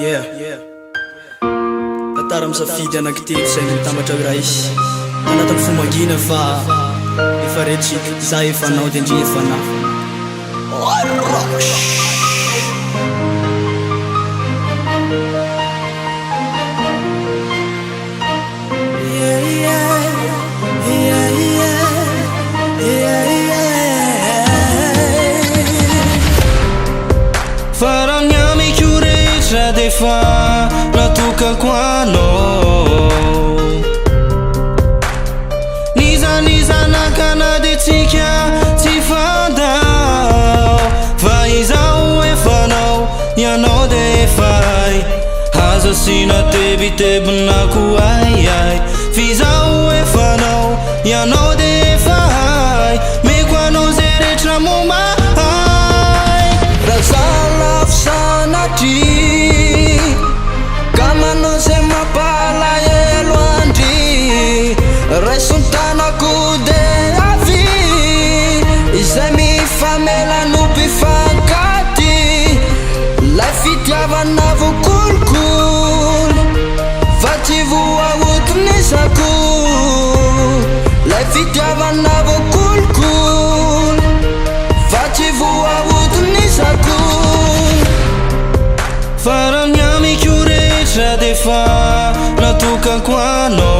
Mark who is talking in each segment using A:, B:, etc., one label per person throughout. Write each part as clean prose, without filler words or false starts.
A: Yeah. Tantara misafidy anankitelo saingy mitambatra hoe raha isy anatin'ny fomangina fa efa retsika za efa nao dia ndry efa na
B: Faranyami kuretra defa natoka kwano Niza nakana de tsika tsy fandao Fa izao efa nao ianao de efai Haza sina tebitebinako ai Fizao efa nao ianao de efai Meko anao zay rehetra momay Razalaf sanatri Kamano zay mampalahelo andry Raisontanako de avy Izay mifamelano mpifankaty Lay fitiavana vokolokolo Fa tsy voaotonisako Lay fitiavana vokolokolo Fa tsy voaotonisako Faranyami kuretra defa natoka kwano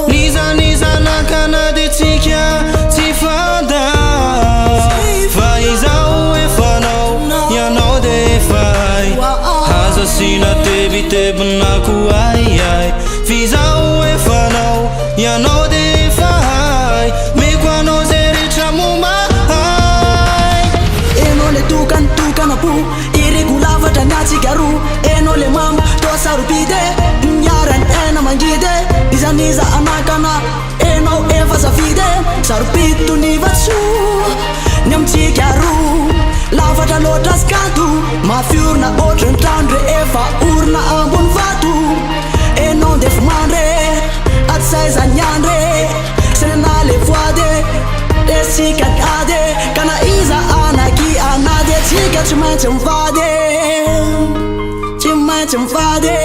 B: Niza nakana de tsika tsy fandao Fa izao efa nao ianao de efai Haza sina tebitebinako ai Fizao efa nao ianao de efai Meko anao zay rehetra momay
C: Enao le tokana-po Iriko lavatra miatsika ro Enao le mamo toa sarobide Miarany ena mangide Niza anakana Enao efa safide Sarobito ny vatso Ny amitsika ro Lavatra loatra askanto Mafiorina otrany trano re efa orina ambony vato Enao ndefa mandre Aty saizany andre Senana le voade Desika ade Kana iza anaki anady Tsika tsy maintsy mivady Tsy maintsy mivady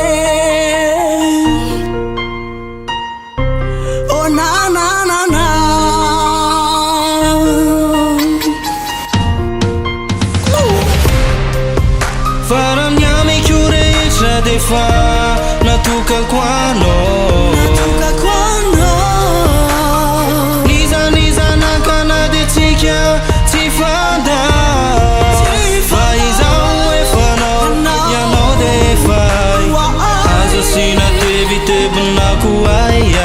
C: Oh na na na na
B: Faranyami kuretra defa natoka kwano Niza nakana de tsika tsy fandao Fa izao efa nao ianao de efai Haza sina tebitebinako ai